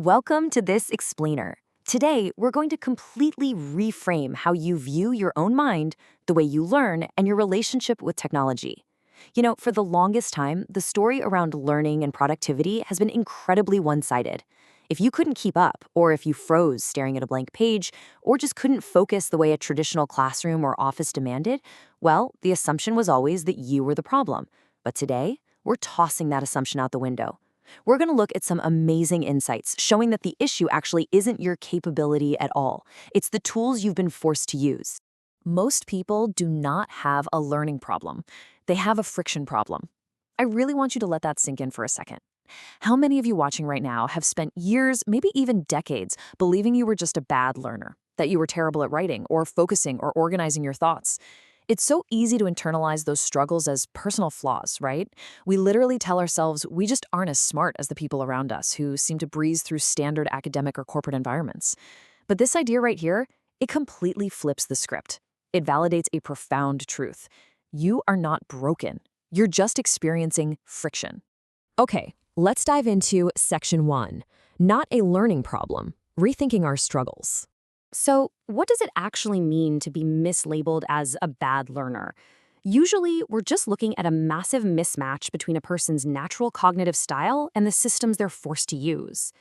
Welcome to this explainer. Today, we're going to completely reframe how you view your own mind, the way you learn, and your relationship with technology. For the longest time, the story around learning and productivity has been incredibly one-sided. If you couldn't keep up, or if you froze staring at a blank page, or just couldn't focus the way a traditional classroom or office demanded, well, the assumption was always that you were the problem. But today, we're tossing that assumption out the window. We're going to look at some amazing insights showing that the issue actually isn't your capability at all. It's the tools you've been forced to use. Most people do not have a learning problem. They have a friction problem. I really want you to let that sink in for a second. How many of you watching right now have spent years, maybe even decades, believing you were just a bad learner, that you were terrible at writing or focusing or organizing your thoughts? It's so easy to internalize those struggles as personal flaws, right? We literally tell ourselves we just aren't as smart as the people around us who seem to breeze through standard academic or corporate environments. But this idea right here, it completely flips the script. It validates a profound truth. You are not broken. You're just experiencing friction. Okay, let's dive into Section 1, Not a Learning Problem, Rethinking Our Struggles. So, what does it actually mean to be mislabeled as a bad learner? Usually, we're just looking at a massive mismatch between a person's natural cognitive style and the systems they're forced to use.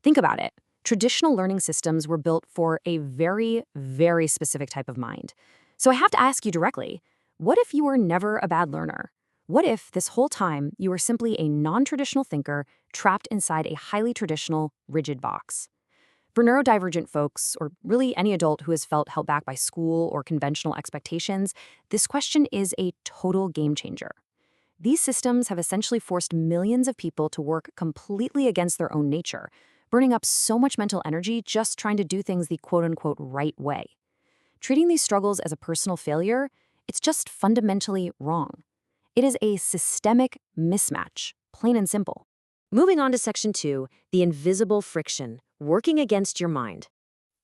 Think about it. Traditional learning systems were built for a very, very specific type of mind. So I have to ask you directly, what if you were never a bad learner? What if this whole time you were simply a non-traditional thinker trapped inside a highly traditional, rigid box? For neurodivergent folks, or really any adult who has felt held back by school or conventional expectations, this question is a total game changer. These systems have essentially forced millions of people to work completely against their own nature, burning up so much mental energy just trying to do things the quote-unquote right way. Treating these struggles as a personal failure, it's just fundamentally wrong. It is a systemic mismatch, plain and simple. Moving on to Section 2, the invisible friction, working against your mind.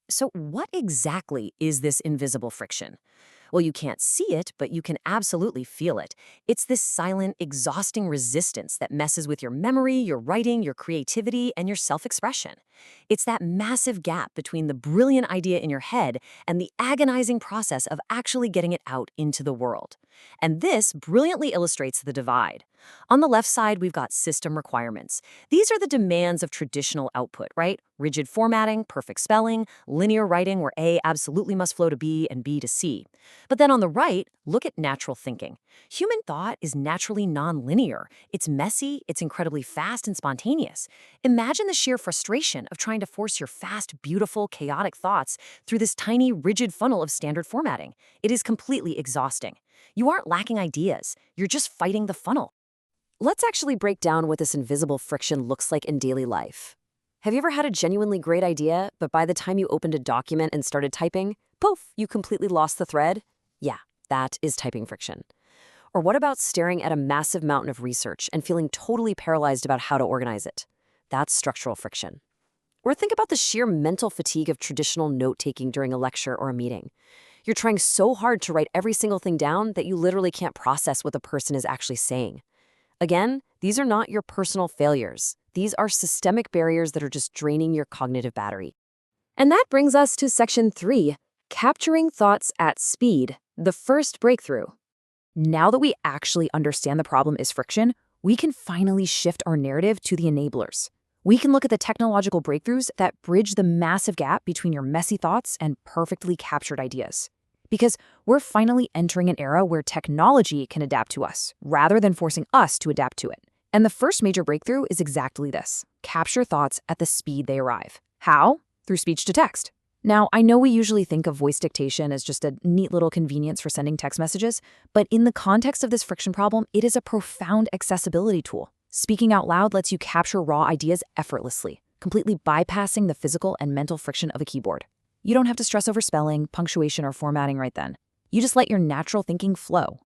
So what exactly is this invisible friction? Well, you can't see it, but you can absolutely feel it. It's this silent, exhausting resistance that messes with your memory, your writing, your creativity, and your self-expression. It's that massive gap between the brilliant idea in your head and the agonizing process of actually getting it out into the world. And this brilliantly illustrates the divide. On the left side, we've got system requirements. These are the demands of traditional output, right? Rigid formatting, perfect spelling, linear writing where A absolutely must flow to B and B to C. But then on the right, look at natural thinking. Human thought is naturally nonlinear. It's messy, it's incredibly fast and spontaneous. Imagine the sheer frustration of trying to force your fast, beautiful, chaotic thoughts through this tiny, rigid funnel of standard formatting. It is completely exhausting. You aren't lacking ideas, you're just fighting the funnel. Let's actually break down what this invisible friction looks like in daily life. Have you ever had a genuinely great idea, but by the time you opened a document and started typing, poof, you completely lost the thread? Yeah, that is typing friction. Or what about staring at a massive mountain of research and feeling totally paralyzed about how to organize it? That's structural friction. Or think about the sheer mental fatigue of traditional note-taking during a lecture or a meeting. You're trying so hard to write every single thing down that you literally can't process what the person is actually saying. Again, these are not your personal failures. These are systemic barriers that are just draining your cognitive battery. And that brings us to Section 3, Capturing Thoughts at Speed, the first breakthrough. Now that we actually understand the problem is friction, we can finally shift our narrative to the enablers. We can look at the technological breakthroughs that bridge the massive gap between your messy thoughts and perfectly captured ideas. Because we're finally entering an era where technology can adapt to us, rather than forcing us to adapt to it. And the first major breakthrough is exactly this: capture thoughts at the speed they arrive. How? Through speech to text. Now, I know we usually think of voice dictation as just a neat little convenience for sending text messages, but in the context of this friction problem, it is a profound accessibility tool. Speaking out loud lets you capture raw ideas effortlessly, completely bypassing the physical and mental friction of a keyboard. You don't have to stress over spelling, punctuation, or formatting right then. You just let your natural thinking flow.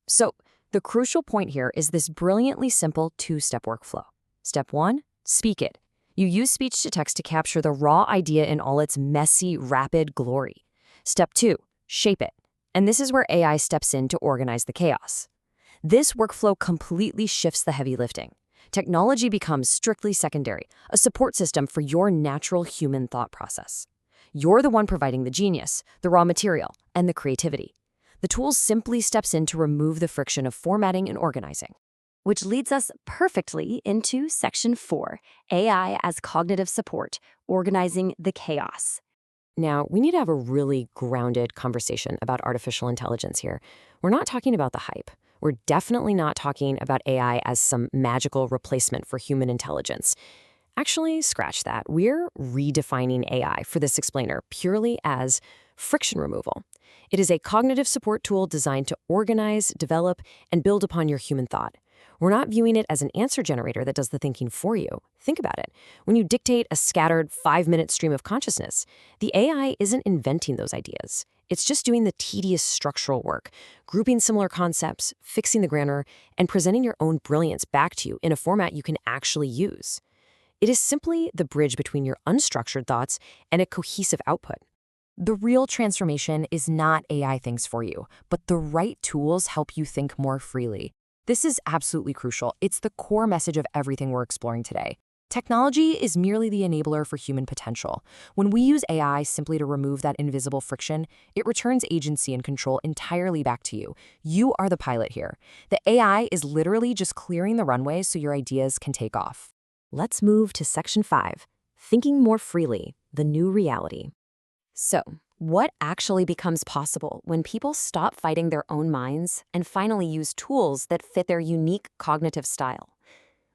So, the crucial point here is this brilliantly simple two-step workflow. Step 1, speak it. You use speech to text to capture the raw idea in all its messy, rapid glory. Step 2, shape it. And this is where AI steps in to organize the chaos. This workflow completely shifts the heavy lifting. Technology becomes strictly secondary, a support system for your natural human thought process. You're the one providing the genius, the raw material, and the creativity. The tool simply steps in to remove the friction of formatting and organizing. Which leads us perfectly into Section 4, AI as cognitive support, organizing the chaos. Now, we need to have a really grounded conversation about artificial intelligence here. We're not talking about the hype. We're definitely not talking about AI as some magical replacement for human intelligence. Actually, scratch that. We're redefining AI for this explainer purely as friction removal. It is a cognitive support tool designed to organize, develop, and build upon your human thought. We're not viewing it as an answer generator that does the thinking for you. Think about it. When you dictate a scattered 5-minute stream of consciousness, the AI isn't inventing those ideas. It's just doing the tedious structural work, grouping similar concepts, fixing the grammar, and presenting your own brilliance back to you in a format you can actually use. It is simply the bridge between your unstructured thoughts and a cohesive output. The real transformation is not AI thinks for you, but the right tools help you think more freely. This is absolutely crucial. It's the core message of everything we're exploring today. Technology is merely the enabler for human potential. When we use AI simply to remove that invisible friction, it returns agency and control entirely back to you. You are the pilot here. The AI is literally just clearing the runway so your ideas can take off. Let's move to Section 5, Thinking More Freely, the New Reality. So, what actually becomes possible when people stop fighting their own minds and finally use tools that fit their unique cognitive style?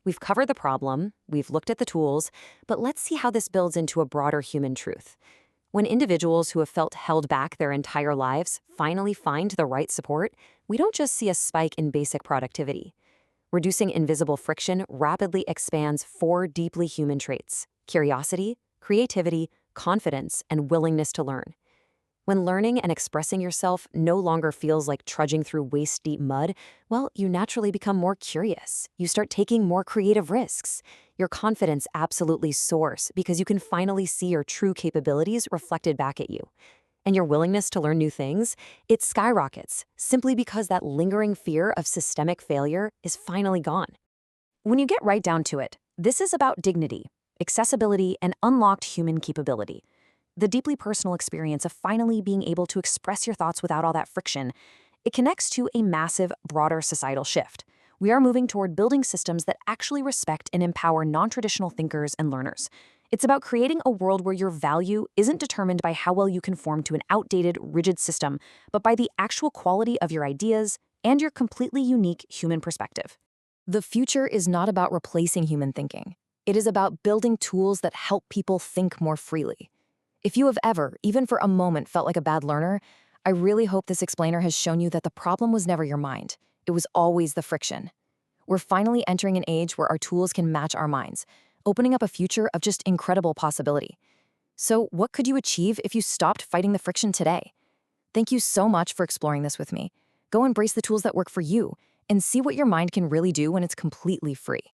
We've covered the problem, we've looked at the tools, but let's see how this builds into a broader human truth. When individuals who have felt held back their entire lives finally find the right support, we don't just see a spike in basic productivity. Reducing invisible friction rapidly expands 4 deeply human traits: curiosity, creativity, confidence, and willingness to learn. When learning and expressing yourself no longer feels like trudging through waist-deep mud, well, you naturally become more curious. You start taking more creative risks. Your confidence absolutely soars because you can finally see your true capabilities reflected back at you. And your willingness to learn new things, it skyrockets simply because that lingering fear of systemic failure is finally gone. When you get right down to it, this is about dignity, accessibility, and unlocked human capability. The deeply personal experience of finally being able to express your thoughts without all that friction, it connects to a massive, broader societal shift. We are moving toward building systems that actually respect and empower non-traditional thinkers and learners. It's about creating a world where your value isn't determined by how well you conform to an outdated, rigid system, but by the actual quality of your ideas and your completely unique human perspective. The future is not about replacing human thinking. It is about building tools that help people think more freely. If you have ever, even for a moment, felt like a bad learner, I really hope this explainer has shown you that the problem was never your mind. It was always the friction. We're finally entering an age where our tools can match our minds, opening up a future of just incredible possibility. So, what could you achieve if you stopped fighting the friction today? Thank you so much for exploring this with me. Go embrace the tools that work for you and see what your mind can really do when it's completely free.